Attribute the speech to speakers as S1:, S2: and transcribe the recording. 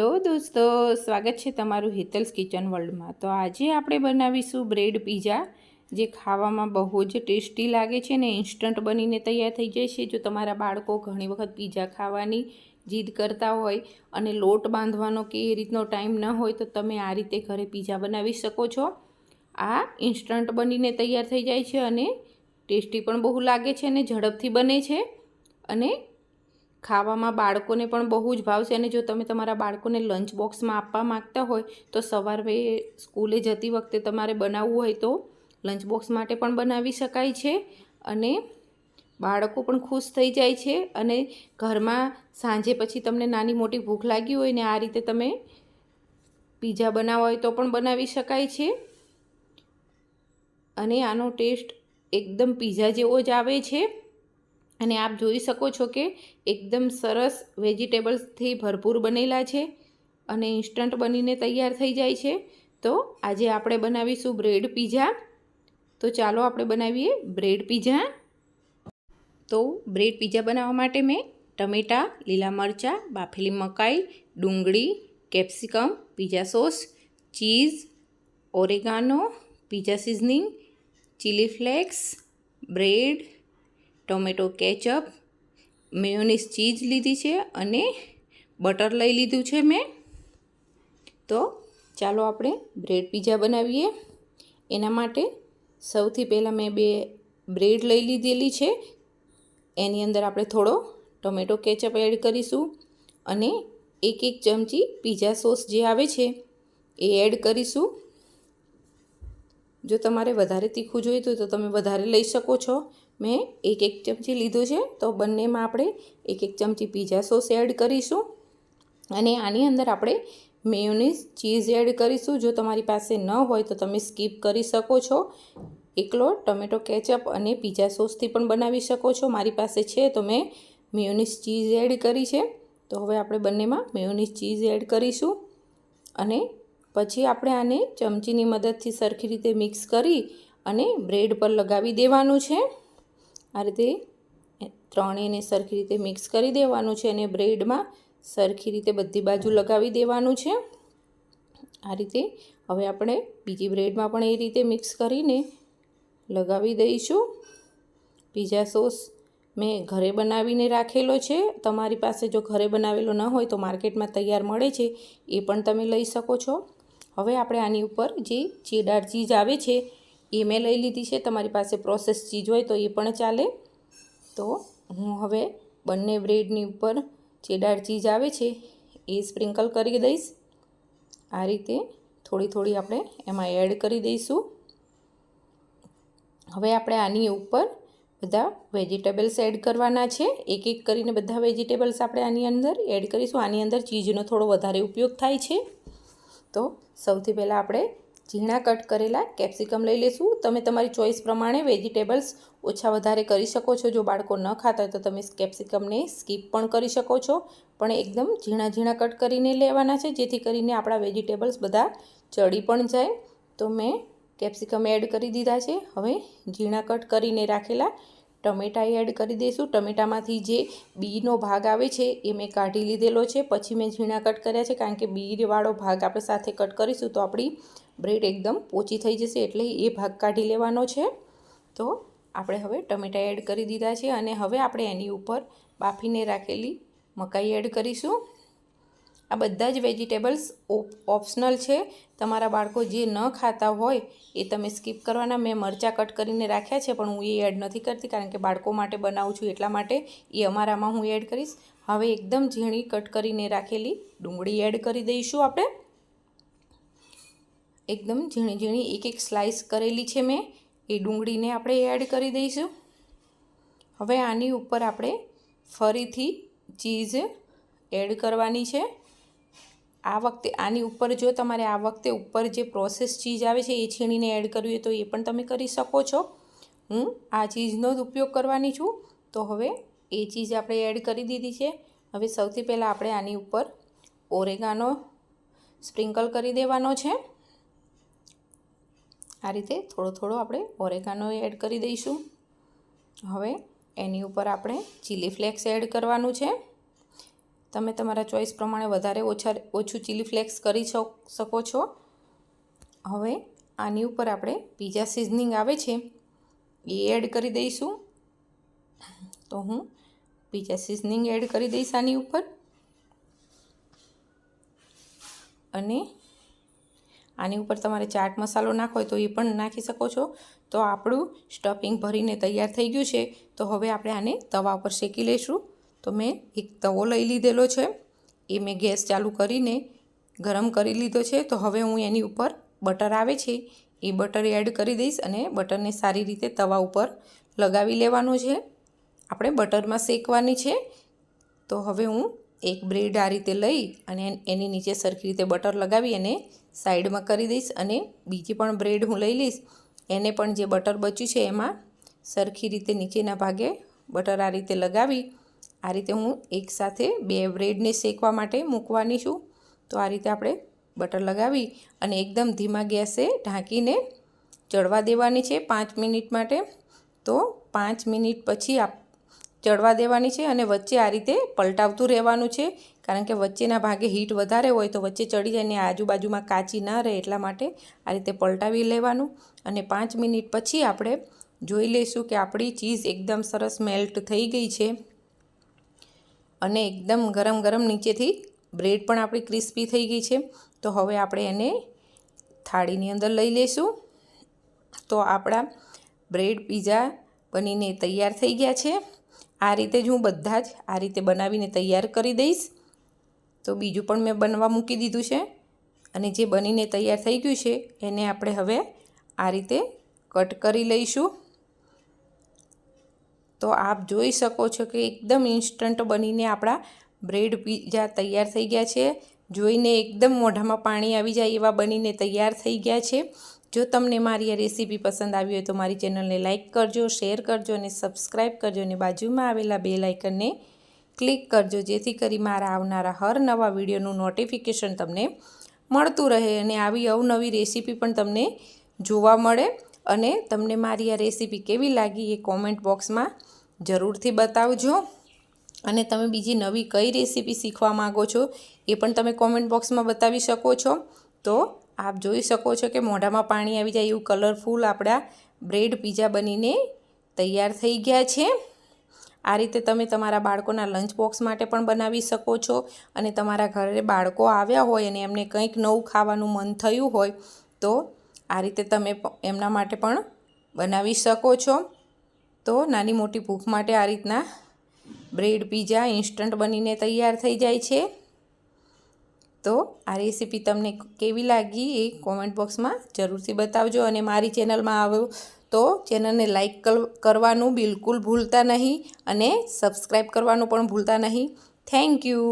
S1: Hello દોસ્તો, સ્વાગત છે તમારું હેતલ્સ કિચન વર્લ્ડમાં। તો આજે આપણે બનાવીશું બ્રેડ પીઝા, જે ખાવામાં બહુ જ ટેસ્ટી લાગે છે ને ઇન્સ્ટન્ટ બનીને તૈયાર થઈ જાય છે। જો તમારા બાળકો ઘણી વખત પીઝા ખાવાની જીદ કરતા હોય અને લોટ બાંધવાનો કે એ રીતનો ટાઈમ ન હોય તો તમે આ રીતે ઘરે પીઝા બનાવી શકો છો। આ ઇન્સ્ટન્ટ બનીને તૈયાર થઈ જાય છે અને ટેસ્ટી પણ બહુ લાગે છે અને ઝડપથી બને છે અને ખાવામાં બાળકોને પણ બહુ જ ભાવશે। અને જો તમે તમારા બાળકોને લંચ બોક્સમાં આપવા માંગતા હોય તો સવારે સ્કૂલે જતી વખતે તમારે બનાવવું હોય તો લંચ બોક્સ માટે પણ બનાવી શકાય છે અને બાળકો પણ ખુશ થઈ જાય છે। અને ઘરમાં સાંજે પછી તમને નાની મોટી ભૂખ લાગી હોય ને આ રીતે તમે પીઝા બનાવવા હોય તો પણ બનાવી શકાય છે અને આનો ટેસ્ટ એકદમ પીઝા જેવો જ આવે છે। અને આપ જોઈ શકો છો કે એકદમ સરસ વેજીટેબલ્સથી ભરપૂર બનેલા છે અને ઇન્સ્ટન્ટ બનીને તૈયાર થઈ જાય છે। તો આજે આપણે બનાવીશું બ્રેડ પીઝા। તો ચાલો આપણે બનાવીએ બ્રેડ પીઝા। તો બ્રેડ પીઝા બનાવવા માટે મેં ટમેટાં, લીલા મરચાં, બાફેલી મકાઈ, ડુંગળી, capsicum, pizza sauce, cheese, oregano, pizza seasoning, chilli flakes, bread, tomato ketchup, mayonnaise cheese લીધી છે અને બટર લઈ લીધું છે મેં। તો ચાલો આપણે બ્રેડ પીઝા બનાવીએ। એના માટે સૌથી પહેલાં મેં 2 બ્રેડ લઈ લીધેલી છે। એની અંદર આપણે થોડો ટોમેટો કેચઅપ એડ કરીશું અને 1 ચમચી પીઝા સોસ જે આવે છે એ એડ કરીશું। જો તમારે વધારે તીખું જોઈતું હોય તો તમે વધારે લઈ શકો છો। મેં 1 ચમચી લીધું છે તો બંનેમાં આપણે 1 ચમચી પીઝા સોસ એડ કરીશું અને આની અંદર આપણે મેયોનીઝ ચીઝ એડ કરીશું। જો તમારી પાસે ન હોય તો તમે સ્કીપ કરી શકો છો। એકલો ટમેટો કેચઅપ અને પીઝા સોસથી પણ બનાવી શકો છો। મારી પાસે છે તો મેં મેયોનીઝ ચીઝ એડ કરી છે। તો હવે આપણે બંનેમાં મેયોનીઝ ચીઝ એડ કરીશું અને પછી આપણે આને ચમચીની મદદથી સરખી રીતે મિક્સ કરી અને બ્રેડ પર લગાવી દેવાનું છે। આ રીતે ત્રણેયને સરખી રીતે મિક્સ કરી દેવાનું છે અને બ્રેડમાં સરખી રીતે બધી બાજુ લગાવી દેવાનું છે। આ રીતે હવે આપણે બીજી બ્રેડમાં પણ એ રીતે મિક્સ કરીને લગાવી દઈશું। પીઝા સોસ મેં ઘરે બનાવીને રાખેલો છે। તમારી પાસે જો ઘરે બનાવેલો ન હોય તો માર્કેટમાં તૈયાર મળે છે, એ પણ તમે લઈ શકો છો। હવે આપણે આની ઉપર જે ચેડાર ચીઝ આવે છે એ મેં લઈ લીધી છે। તમારી પાસે પ્રોસેસ ચીઝ હોય તો એ પણ ચાલે। તો હું હવે બંને બ્રેડની ઉપર ચેડાર ચીઝ આવે છે એ સ્પ્રિંકલ કરી દઈશ। આ રીતે થોડી થોડી આપણે એમાં એડ કરી દઈશું। હવે આપણે આની ઉપર બધા વેજીટેબલ્સ એડ કરવાના છે। એક એક કરીને બધા વેજીટેબલ્સ આપણે આની અંદર એડ કરીશું। આની અંદર ચીઝનો થોડો વધારે ઉપયોગ થાય છે। તો સૌથી પહેલાં આપણે ઝીણા કટ કરેલા કેપ્સિકમ લઈ લઈશું। તમે તમારી ચોઈસ પ્રમાણે વેજીટેબલ્સ ઓછા વધારે કરી શકો છો। જો બાળકો ન ખાતા હોય તો તમે કેપ્સિકમને સ્કીપ પણ કરી શકો છો, પણ એકદમ ઝીણા ઝીણા કટ કરીને લેવાના છે જેથી કરીને આપણા વેજીટેબલ્સ બધા ચડી પણ જાય। તો મેં કેપ્સિકમ એડ કરી દીધા છે। હવે ઝીણા કટ કરીને રાખેલા ટમેટાં એડ કરી દઈશું। ટમેટામાંથી જે બીનો ભાગ આવે છે એ મેં કાઢી લીધેલો છે, પછી મેં ઝીણા કટ કર્યા છે કારણ કે બીવાળો ભાગ આપણે સાથે કટ કરીશું તો આપણી બ્રેડ એકદમ પોચી થઈ જશે, એટલે એ ભાગ કાઢી લેવાનો છે। તો આપણે હવે ટમેટાં એડ કરી દીધા છે અને હવે આપણે એની ઉપર બાફીને રાખેલી મકાઈ એડ કરીશું। આ બધા જ વેજીટેબલ્સ ઓપ્શનલ છે। તમારા બાળકો જે ન ખાતા હોય એ તમે સ્કીપ કરવાના। મેં મરચાં કટ કરીને રાખ્યા છે પણ હું એ એડ નથી કરતી કારણ કે બાળકો માટે બનાવું છું એટલા માટે એ અમારામાં હું એડ કરીશ। હવે એકદમ ઝીણી કટ કરીને રાખેલી ડુંગળી એડ કરી દઈશું। આપણે એકદમ ઝીણી ઝીણી એક સ્લાઇસ કરેલી છે મેં, એ ડુંગળીને આપણે એડ કરી દઈશું। હવે આની ઉપર આપણે ફરીથી ચીઝ એડ કરવાની છે। આ વખતે આની ઉપર જો તમારે આ વખતે ઉપર જે પ્રોસેસ ચીઝ આવે છે એ છીણીને એડ કરવી હોય તો એ પણ તમે કરી શકો છો। હું આ ચીઝનો જ ઉપયોગ કરવાની છું। તો હવે એ ચીઝ આપણે એડ કરી દીધી છે। હવે સૌથી પહેલાં આપણે આની ઉપર ઓરેગાનો સ્પ્રિંકલ કરી દેવાનો છે। આ રીતે થોડો થોડો આપણે ઓરેગાનો એડ કરી દઈશું। હવે એની ઉપર આપણે ચીલી ફ્લેક્સ એડ કરવાનું છે। તમે તમારા ચોઈસ પ્રમાણે વધારે ઓછું ચીલી ફ્લેક્સ કરી શકો છો। હવે આની ઉપર આપણે પીઝા સિઝનિંગ આવે છે એ એડ કરી દઈશું। તો હું પીઝા સિઝનિંગ એડ કરી દઈશ આની ઉપર, અને આની ઉપર તમારે ચાટ મસાલો નાખવો હોય તો એ પણ નાખી શકો છો। તો આપણું સ્ટફિંગ ભરીને તૈયાર થઈ ગયું છે। તો હવે આપણે આને તવા ઉપર શેકી લઈશું। તો મેં એક તવો લઈ લીધેલો છે, એ મેં ગેસ ચાલુ કરીને ગરમ કરી લીધો છે। તો હવે હું એની ઉપર બટર આવે છે એ બટર એડ કરી દઈશ, અને બટરને સારી રીતે તવા ઉપર લગાવી લેવાનું છે। આપણે બટરમાં શેકવાની છે। તો હવે હું એક બ્રેડ આ રીતે લઈ અને એની નીચે સરખી રીતે બટર લગાવી અને સાઈડમાં કરી દઈશ, અને બીજી પણ બ્રેડ હું લઈ લઈશ, એને પણ જે બટર બચ્યું છે એમાં સરખી રીતે નીચેના ભાગે બટર આ રીતે લગાવી આ રીતે હું એકસાથે બે બ્રેડને શેકવા માટે મૂકવાની છું। તો આ રીતે આપણે બટર લગાવી અને એકદમ ધીમા ગેસે ઢાંકીને ચડવા દેવાની છે 5 મિનિટ માટે। તો 5 મિનિટ પછી ચડવા દેવાની છે, અને વચ્ચે આ રીતે પલટાવતું રહેવાનું છે, કારણ કે વચ્ચેના ભાગે હીટ વધારે હોય તો વચ્ચે ચડી જાય ને આજુબાજુમાં કાચી ના રહે, એટલા માટે આ રીતે પલટાવી લેવાનું। અને 5 મિનિટ પછી આપણે જોઈ લઈશું કે આપણી ચીઝ એકદમ સરસ મેલ્ટ થઈ ગઈ છે, અને એકદમ ગરમ ગરમ નીચેથી બ્રેડ પણ આપણી ક્રિસ્પી થઈ ગઈ છે। તો હવે આપણે એને થાળીની અંદર લઈ લઈશું। તો આપણા બ્રેડ પીઝા બનીને તૈયાર થઈ ગયા છે। આ રીતે જ હું બધા જ આ રીતે બનાવીને તૈયાર કરી દઈશ। તો બીજું પણ મેં બનવા મૂકી દીધું છે, અને જે બનીને તૈયાર થઈ ગયું છે એને આપણે હવે આ રીતે કટ કરી લઈશું। તો આપ જોઈ શકો છો કે એકદમ ઇન્સ્ટન્ટ બનીને આપણા બ્રેડ પીઝા તૈયાર થઈ ગયા છે। જોઈને એકદમ મોઢામાં પાણી આવી જાય એવા બનીને તૈયાર થઈ ગયા છે। જો તમને મારી આ રેસીપી પસંદ આવી હોય તો મારી ચેનલને લાઇક કરજો, શેર કરજો અને સબસ્ક્રાઈબ કરજો, અને બાજુમાં આવેલા બેલ આઇકનને ક્લિક કરજો, જેથી કરી મારા આવનારા હર નવા વિડીયોનું નોટિફિકેશન તમને મળતું રહે, અને આવી અવનવી રેસીપી પણ તમને જોવા મળે। અને તમને મારી આ રેસીપી કેવી લાગી એ કોમેન્ટ બોક્સમાં જરૂરથી બતાવજો, અને તમે બીજી નવી કઈ રેસીપી શીખવા માગો છો એ પણ તમે કોમેન્ટ બોક્સમાં બતાવી શકો છો। તો આપ જોઈ શકો છો કે મોઢામાં પાણી આવી જાય એવું કલરફુલ આપણા બ્રેડ પીઝા બનીને તૈયાર થઈ ગયા છે। આ રીતે તમે તમારા બાળકોના લંચ બોક્સ માટે પણ બનાવી શકો છો, અને તમારા ઘરે બાળકો આવ્યા હોય અને એમને કંઈક નવું ખાવાનું મન થયું હોય તો આ રીતે તમે એમના માટે પણ બનાવી શકો છો। તો નાની મોટી ભૂખ માટે આ રીતના બ્રેડ પીઝા ઇન્સ્ટન્ટ બનીને તૈયાર થઈ જાય છે। તો આ રેસીપી તમને કેવી લાગી એ કોમેન્ટ બોક્સમાં જરૂરથી બતાવજો, અને મારી ચેનલમાં આવ્યો તો ચેનલને લાઇક કરવાનું બિલકુલ ભૂલતા નહીં, અને સબસ્ક્રાઈબ કરવાનું પણ ભૂલતા નહીં। Thank you.